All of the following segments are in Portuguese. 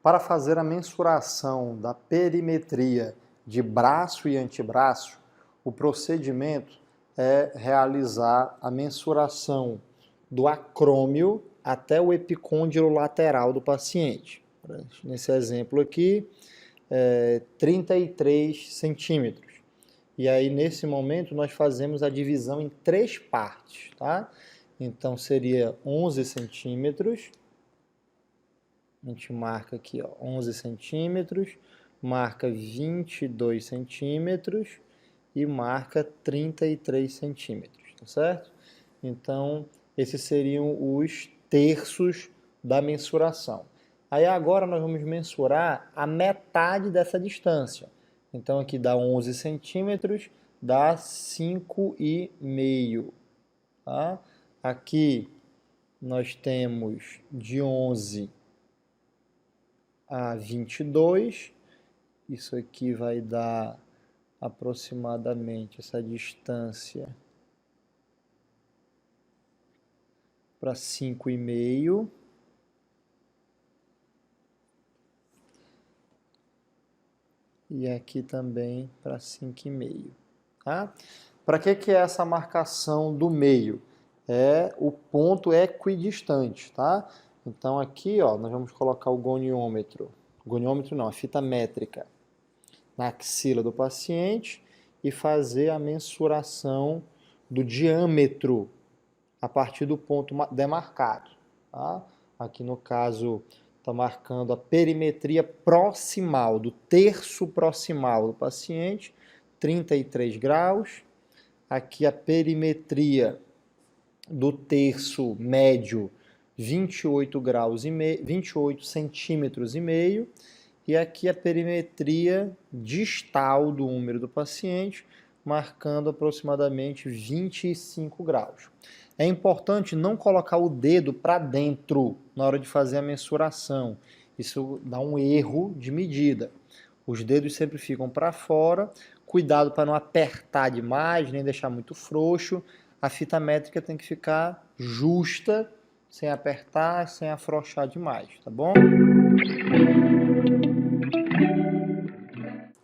Para fazer a mensuração da perimetria de braço e antebraço, o procedimento é realizar a mensuração do acrômio até o epicôndilo lateral do paciente. Nesse exemplo aqui, 33 centímetros. E aí, nesse momento, nós fazemos a divisão em 3 partes, tá? Então, seria 11 centímetros. A gente marca aqui, ó, 11 centímetros, marca 22 centímetros e marca 33 centímetros, tá certo? Então, esses seriam os terços da mensuração. Aí agora nós vamos mensurar a metade dessa distância. Então aqui dá 11 centímetros, dá 5,5. Tá? Aqui nós temos de 11 a 22. Isso aqui vai dar aproximadamente essa distância para 5,5. E aqui também para 5,5. Tá? Para que é essa marcação do meio? É o ponto equidistante, tá? Então aqui, ó, nós vamos colocar o goniômetro. Goniômetro não, a fita métrica na axila do paciente e fazer a mensuração do diâmetro a partir do ponto demarcado. Tá? Aqui no caso está marcando a perimetria proximal, do terço proximal do paciente, 33 graus. Aqui a perimetria do terço médio, 28 graus e meio, 28 centímetros e meio. E aqui a perimetria distal do húmero do paciente, marcando aproximadamente 25 graus. É importante não colocar o dedo para dentro na hora de fazer a mensuração. Isso dá um erro de medida. Os dedos sempre ficam para fora. Cuidado para não apertar demais, nem deixar muito frouxo. A fita métrica tem que ficar justa, sem apertar, sem afrouxar demais, tá bom?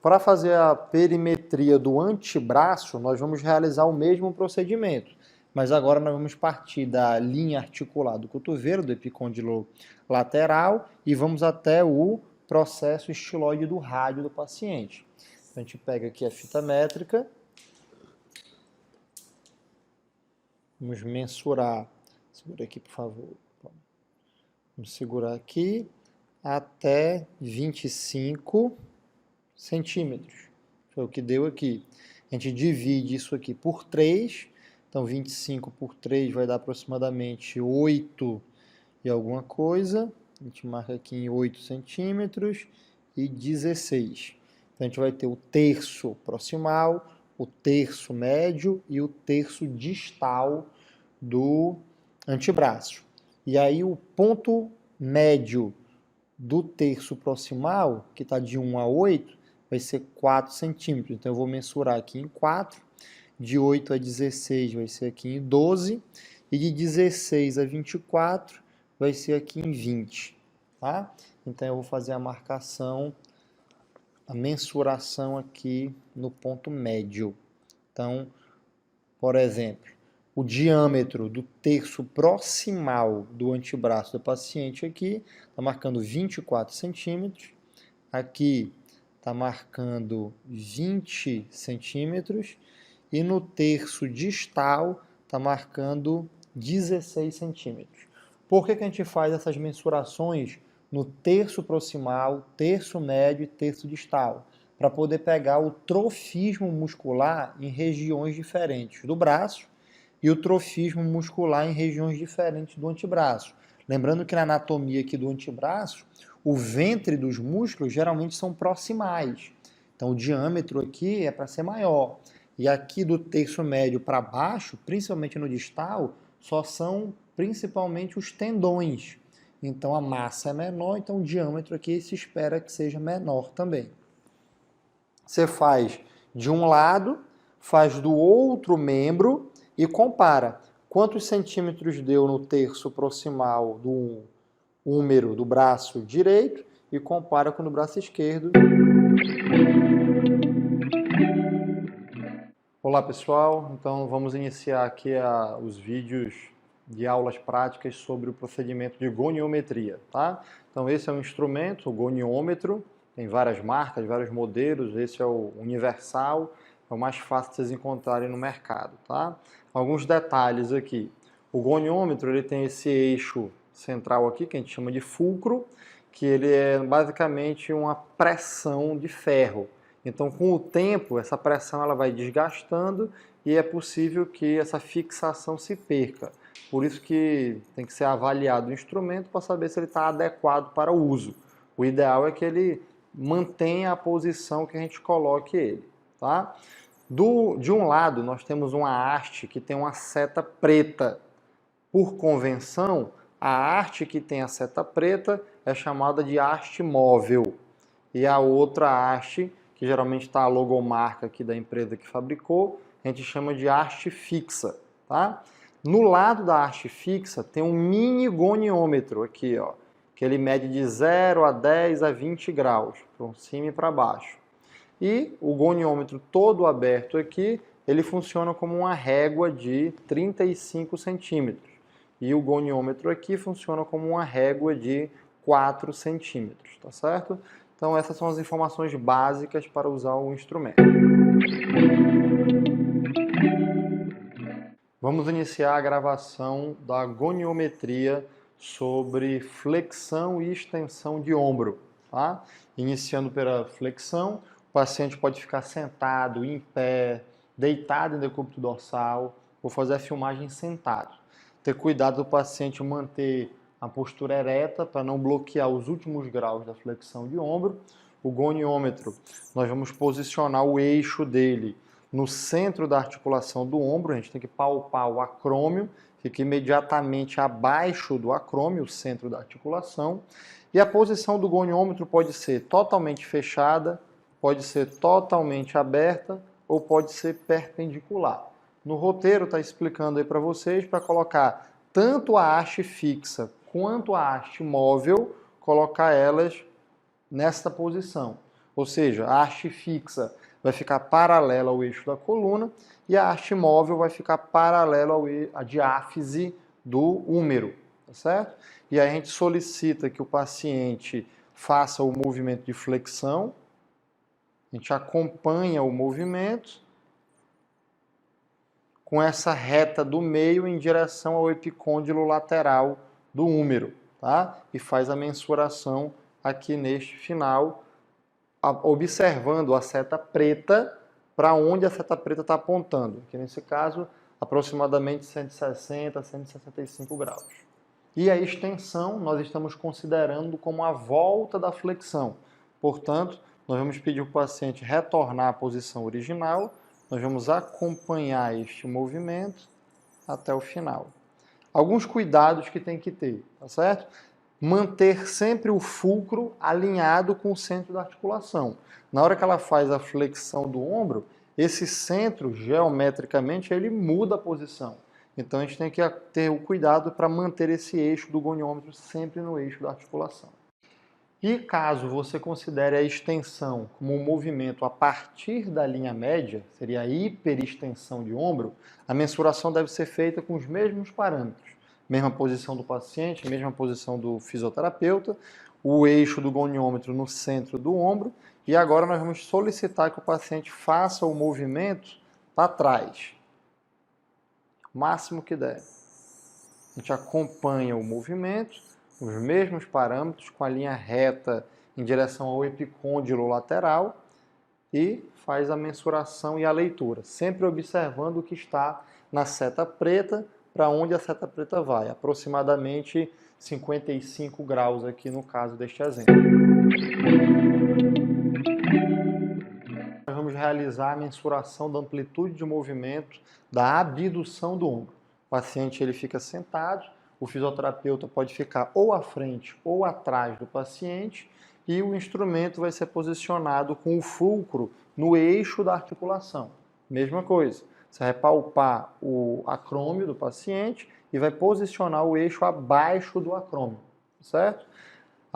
Para fazer a perimetria do antebraço, nós vamos realizar o mesmo procedimento, mas agora nós vamos partir da linha articular do cotovelo, do epicôndilo lateral, e vamos até o processo estiloide do rádio do paciente. Então, a gente pega aqui a fita métrica, vamos mensurar, segura aqui por favor, vamos segurar aqui, até 25 centímetros, foi o que deu aqui. A gente divide isso aqui por 3, então 25 por 3 vai dar aproximadamente 8 e alguma coisa. A gente marca aqui em 8 centímetros e 16. Então a gente vai ter o terço proximal, o terço médio e o terço distal do antebraço. E aí o ponto médio do terço proximal, que está de 1 a 8, vai ser 4 centímetros. Então eu vou mensurar aqui em 4, de 8 a 16 vai ser aqui em 12, e de 16 a 24 vai ser aqui em 20. Tá? Então eu vou fazer a marcação, a mensuração aqui no ponto médio. Então, por exemplo, o diâmetro do terço proximal do antebraço do paciente aqui está marcando 24 centímetros. Aqui está marcando 20 centímetros. E no terço distal está marcando 16 centímetros. Por que a gente faz essas mensurações no terço proximal, terço médio e terço distal? Para poder pegar o trofismo muscular em regiões diferentes do braço e o trofismo muscular em regiões diferentes do antebraço. Lembrando que na anatomia aqui do antebraço, o ventre dos músculos geralmente são proximais. Então o diâmetro aqui é para ser maior. E aqui do terço médio para baixo, principalmente no distal, só são principalmente os tendões. Então a massa é menor, então o diâmetro aqui se espera que seja menor também. Você faz de um lado, faz do outro membro e compara quantos centímetros deu no terço proximal do húmero do braço direito e compara com o do braço esquerdo. Olá pessoal, então vamos iniciar aqui os vídeos de aulas práticas sobre o procedimento de goniometria, tá? Então esse é um instrumento, o goniômetro, tem várias marcas, vários modelos, esse é o universal, é o mais fácil de vocês encontrarem no mercado, tá? Alguns detalhes aqui. O goniômetro, ele tem esse eixo central aqui, que a gente chama de fulcro, que ele é basicamente uma pressão de ferro. Então, com o tempo, essa pressão ela vai desgastando e é possível que essa fixação se perca. Por isso que tem que ser avaliado o instrumento para saber se ele está adequado para o uso. O ideal é que ele mantenha a posição que a gente coloque ele, tá? De um lado, nós temos uma haste que tem uma seta preta. Por convenção, a haste que tem a seta preta é chamada de haste móvel. E a outra haste, que geralmente está a logomarca aqui da empresa que fabricou, a gente chama de haste fixa, tá? No lado da haste fixa tem um mini goniômetro aqui, ó, que ele mede de 0 a 10 a 20 graus, para cima e para baixo. E o goniômetro todo aberto aqui, ele funciona como uma régua de 35 centímetros. E o goniômetro aqui funciona como uma régua de 4 centímetros, tá certo? Então essas são as informações básicas para usar o instrumento. Vamos iniciar a gravação da goniometria sobre flexão e extensão de ombro, tá? Iniciando pela flexão, o paciente pode ficar sentado, em pé, deitado em decúbito dorsal. Vou fazer a filmagem sentado. Ter cuidado do paciente manter a postura ereta para não bloquear os últimos graus da flexão de ombro. O goniômetro, nós vamos posicionar o eixo dele no centro da articulação do ombro, a gente tem que palpar o acrômio, fica imediatamente abaixo do acrômio, o centro da articulação. E a posição do goniômetro pode ser totalmente fechada, pode ser totalmente aberta ou pode ser perpendicular. No roteiro está explicando aí para vocês para colocar tanto a haste fixa quanto a haste móvel, colocar elas nesta posição. Ou seja, a haste fixa vai ficar paralela ao eixo da coluna e a haste móvel vai ficar paralela à diáfise do húmero, tá certo? E aí a gente solicita que o paciente faça o movimento de flexão, a gente acompanha o movimento com essa reta do meio em direção ao epicôndilo lateral do húmero, tá? E faz a mensuração aqui neste final, observando a seta preta para onde a seta preta está apontando. Aqui nesse caso, aproximadamente 160 a 165 graus. E a extensão nós estamos considerando como a volta da flexão. Portanto, nós vamos pedir para o paciente retornar à posição original, nós vamos acompanhar este movimento até o final. Alguns cuidados que tem que ter, tá certo? Manter sempre o fulcro alinhado com o centro da articulação. Na hora que ela faz a flexão do ombro, esse centro, geometricamente, ele muda a posição. Então, a gente tem que ter o cuidado para manter esse eixo do goniômetro sempre no eixo da articulação. E caso você considere a extensão como um movimento a partir da linha média, seria a hiperextensão de ombro, a mensuração deve ser feita com os mesmos parâmetros. Mesma posição do paciente, mesma posição do fisioterapeuta, o eixo do goniômetro no centro do ombro, e agora nós vamos solicitar que o paciente faça o movimento para trás, o máximo que der. A gente acompanha o movimento, os mesmos parâmetros, com a linha reta em direção ao epicôndilo lateral e faz a mensuração e a leitura, sempre observando o que está na seta preta, para onde a seta preta vai, aproximadamente 55 graus aqui no caso deste exemplo. Nós vamos realizar a mensuração da amplitude de movimento da abdução do ombro. O paciente ele fica sentado, o fisioterapeuta pode ficar ou à frente ou atrás do paciente e o instrumento vai ser posicionado com o fulcro no eixo da articulação. Mesma coisa, você vai palpar o acrômio do paciente e vai posicionar o eixo abaixo do acrômio, certo?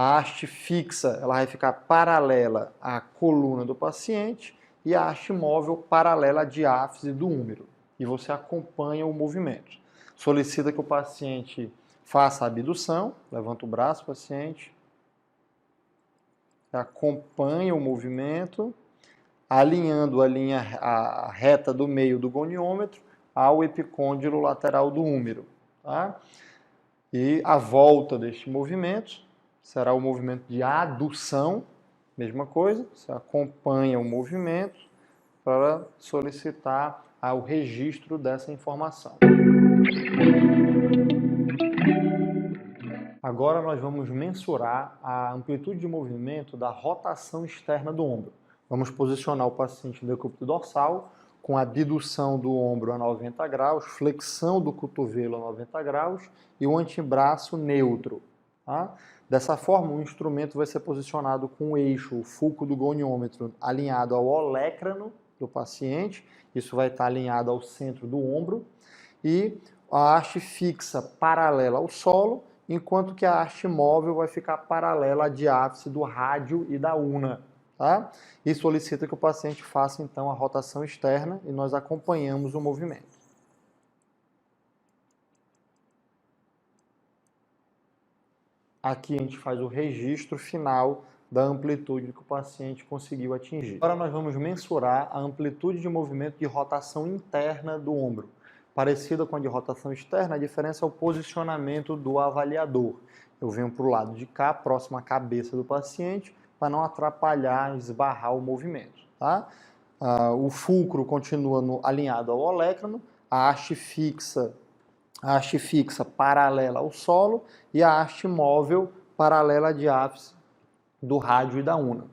A haste fixa ela vai ficar paralela à coluna do paciente e a haste móvel paralela à diáfise do húmero. E você acompanha o movimento. Solicita que o paciente faça a abdução, levanta o braço, paciente, acompanha o movimento, alinhando a reta do meio do goniômetro ao epicôndilo lateral do húmero. Tá? E a volta deste movimento será o movimento de adução, mesma coisa, você acompanha o movimento para solicitar o registro dessa informação. Agora nós vamos mensurar a amplitude de movimento da rotação externa do ombro. Vamos posicionar o paciente no decúbito dorsal, com a abdução do ombro a 90 graus, flexão do cotovelo a 90 graus e o antebraço neutro. Tá? Dessa forma, o instrumento vai ser posicionado com o eixo, o fulcro do goniômetro, alinhado ao olecrano do paciente, isso vai estar alinhado ao centro do ombro, e a haste fixa paralela ao solo, enquanto que a haste móvel vai ficar paralela à diáfise do rádio e da una. Tá? E solicita que o paciente faça, então, a rotação externa e nós acompanhamos o movimento. Aqui a gente faz o registro final da amplitude que o paciente conseguiu atingir. Agora nós vamos mensurar a amplitude de movimento de rotação interna do ombro. Parecida com a de rotação externa, a diferença é o posicionamento do avaliador. Eu venho para o lado de cá, próximo à cabeça do paciente, para não atrapalhar, esbarrar o movimento. Tá? O fulcro continua alinhado ao olecrano, a haste fixa paralela ao solo e a haste móvel paralela à diáfise do rádio e da una.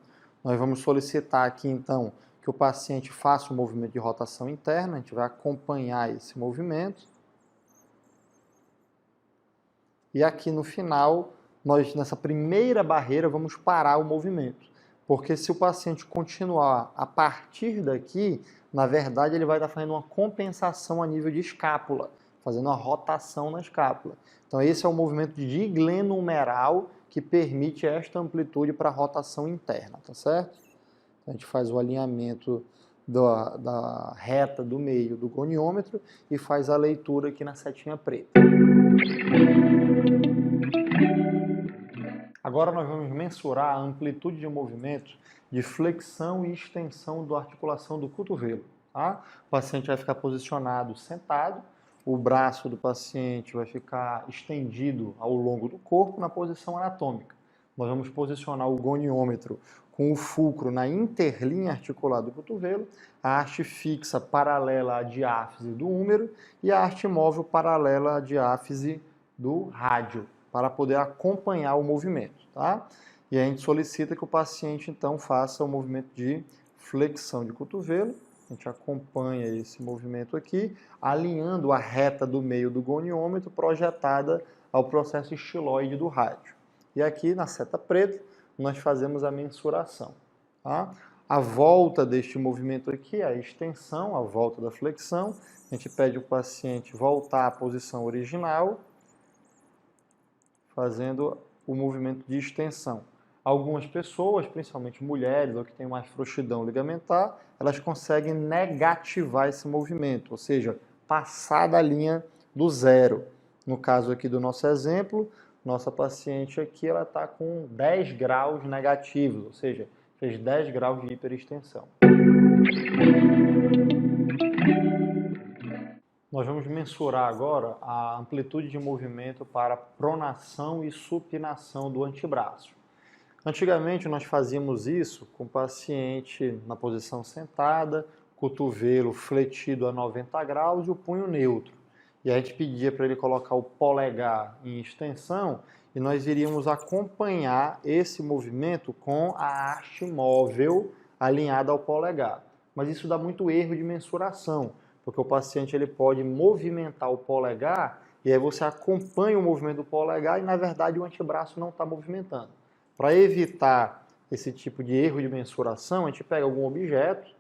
Nós vamos solicitar aqui, então, que o paciente faça o movimento de rotação interna, a gente vai acompanhar esse movimento. E aqui no final, nós nessa primeira barreira vamos parar o movimento. Porque se o paciente continuar a partir daqui, na verdade ele vai estar fazendo uma compensação a nível de escápula, fazendo uma rotação na escápula. Então esse é o movimento diglenohumeral que permite esta amplitude para a rotação interna, tá certo? A gente faz o alinhamento da reta do meio do goniômetro e faz a leitura aqui na setinha preta. Agora nós vamos mensurar a amplitude de movimento de flexão e extensão da articulação do cotovelo. Tá? O paciente vai ficar posicionado sentado, o braço do paciente vai ficar estendido ao longo do corpo na posição anatômica. Nós vamos posicionar o goniômetro com o fulcro na interlinha articular do cotovelo, a haste fixa paralela à diáfise do húmero e a haste móvel paralela à diáfise do rádio, para poder acompanhar o movimento. Tá? E a gente solicita que o paciente, então, faça o movimento de flexão de cotovelo. A gente acompanha esse movimento aqui, alinhando a reta do meio do goniômetro projetada ao processo estiloide do rádio. E aqui, na seta preta, nós fazemos a mensuração. Tá? A volta deste movimento aqui é a extensão, a volta da flexão. A gente pede ao paciente voltar à posição original, fazendo o movimento de extensão. Algumas pessoas, principalmente mulheres ou que têm mais frouxidão ligamentar, elas conseguem negativar esse movimento, ou seja, passar da linha do zero. No caso aqui do nosso exemplo, nossa paciente aqui ela está com 10 graus negativos, ou seja, fez 10 graus de hiperextensão. Nós vamos mensurar agora a amplitude de movimento para pronação e supinação do antebraço. Antigamente nós fazíamos isso com o paciente na posição sentada, cotovelo fletido a 90 graus e o punho neutro. E a gente pedia para ele colocar o polegar em extensão e nós iríamos acompanhar esse movimento com a haste móvel alinhada ao polegar. Mas isso dá muito erro de mensuração, porque o paciente ele pode movimentar o polegar e aí você acompanha o movimento do polegar e na verdade o antebraço não está movimentando. Para evitar esse tipo de erro de mensuração, a gente pega algum objeto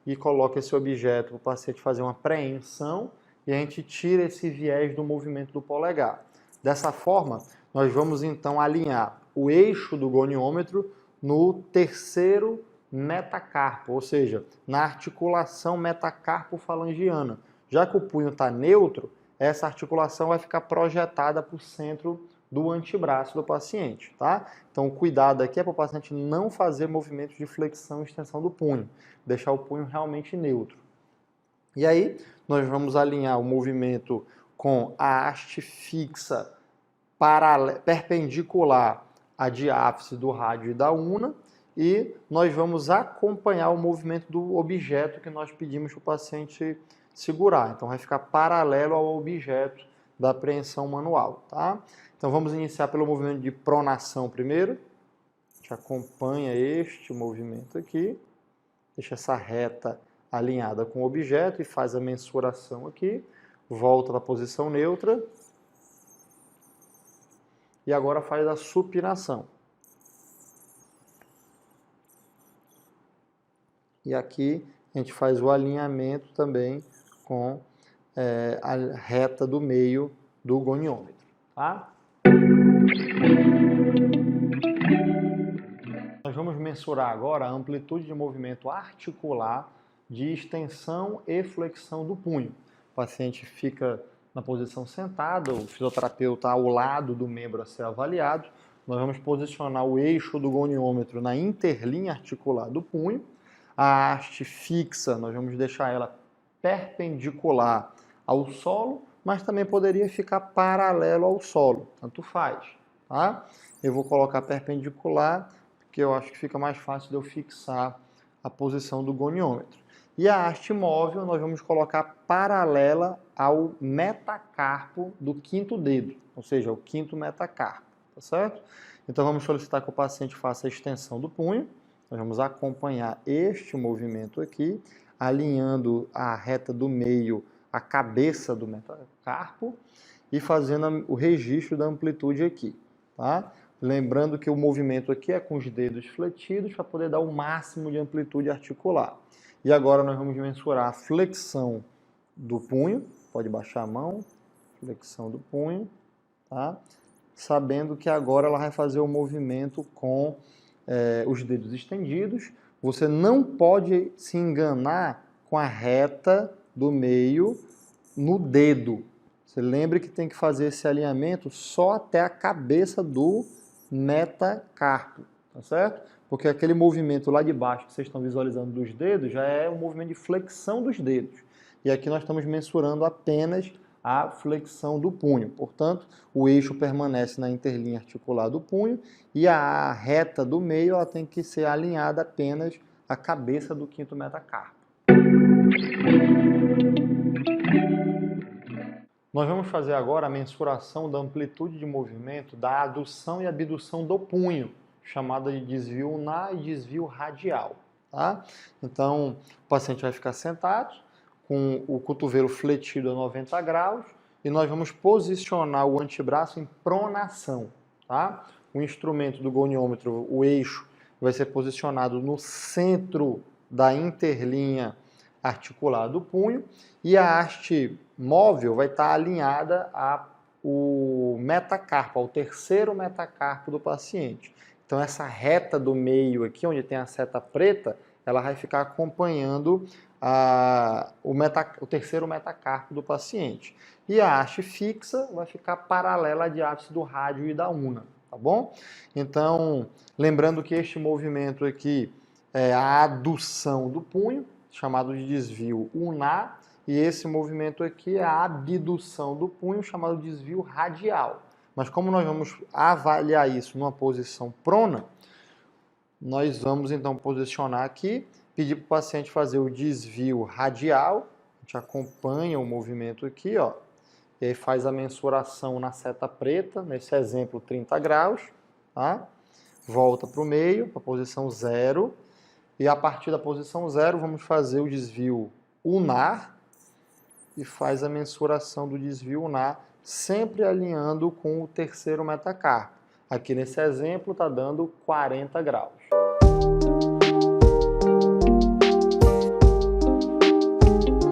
e coloca esse objeto para o paciente fazer uma preensão e a gente tira esse viés do movimento do polegar. Dessa forma, nós vamos então alinhar o eixo do goniômetro no terceiro metacarpo, ou seja, na articulação metacarpo-falangiana. Já que o punho está neutro, essa articulação vai ficar projetada para o centro do antebraço do paciente, tá? Então, o cuidado aqui é para o paciente não fazer movimentos de flexão e extensão do punho, deixar o punho realmente neutro. E aí, nós vamos alinhar o movimento com a haste fixa perpendicular à diáfise do rádio e da una, e nós vamos acompanhar o movimento do objeto que nós pedimos para o paciente segurar. Então, vai ficar paralelo ao objeto da apreensão manual, tá? Então, vamos iniciar pelo movimento de pronação primeiro. A gente acompanha este movimento aqui, deixa essa reta alinhada com o objeto e faz a mensuração aqui, volta para a posição neutra e agora faz a supinação. E aqui a gente faz o alinhamento também com a reta do meio do goniômetro, tá? Nós vamos mensurar agora a amplitude de movimento articular de extensão e flexão do punho. O paciente fica na posição sentada, o fisioterapeuta ao lado do membro a ser avaliado. Nós vamos posicionar o eixo do goniômetro na interlinha articular do punho. A haste fixa, nós vamos deixar ela perpendicular ao solo, mas também poderia ficar paralelo ao solo, tanto faz, tá? Eu vou colocar perpendicular, porque eu acho que fica mais fácil de eu fixar a posição do goniômetro. E a haste móvel nós vamos colocar paralela ao metacarpo do quinto dedo, ou seja, o quinto metacarpo, tá certo? Então vamos solicitar que o paciente faça a extensão do punho. Nós vamos acompanhar este movimento aqui, alinhando a reta do meio à cabeça do metacarpo e fazendo o registro da amplitude aqui, tá? Lembrando que o movimento aqui é com os dedos fletidos para poder dar o máximo de amplitude articular. E agora nós vamos mensurar a flexão do punho, pode baixar a mão, flexão do punho, tá? Sabendo que agora ela vai fazer o movimento com os dedos estendidos. Você não pode se enganar com a reta do meio no dedo. Você lembre que tem que fazer esse alinhamento só até a cabeça do metacarpo, tá certo? Porque aquele movimento lá de baixo que vocês estão visualizando dos dedos já é um movimento de flexão dos dedos. E aqui nós estamos mensurando apenas a flexão do punho. Portanto, o eixo permanece na interlinha articular do punho e a reta do meio ela tem que ser alinhada apenas à cabeça do quinto metacarpo. Nós vamos fazer agora a mensuração da amplitude de movimento da adução e abdução do punho, chamada de desvio ulnar e desvio radial, tá? Então, o paciente vai ficar sentado, com o cotovelo fletido a 90 graus, e nós vamos posicionar o antebraço em pronação, tá? O instrumento do goniômetro, o eixo, vai ser posicionado no centro da interlinha articular do punho, e a haste móvel vai estar alinhada ao metacarpo, ao terceiro metacarpo do paciente. Então essa reta do meio aqui, onde tem a seta preta, ela vai ficar acompanhando o terceiro metacarpo do paciente. E a haste fixa vai ficar paralela à diáfise do rádio e da una, tá bom? Então, lembrando que este movimento aqui é a adução do punho, chamado de desvio ulnar, e esse movimento aqui é a abdução do punho, chamado de desvio radial. Mas como nós vamos avaliar isso numa posição prona, nós vamos então posicionar aqui, pedir para o paciente fazer o desvio radial, a gente acompanha o movimento aqui, ó, e aí faz a mensuração na seta preta, nesse exemplo 30 graus, tá? Volta para o meio, para a posição 0, e a partir da posição 0 vamos fazer o desvio ulnar e faz a mensuração do desvio ulnar, sempre alinhando com o terceiro metacarpo. Aqui nesse exemplo está dando 40 graus.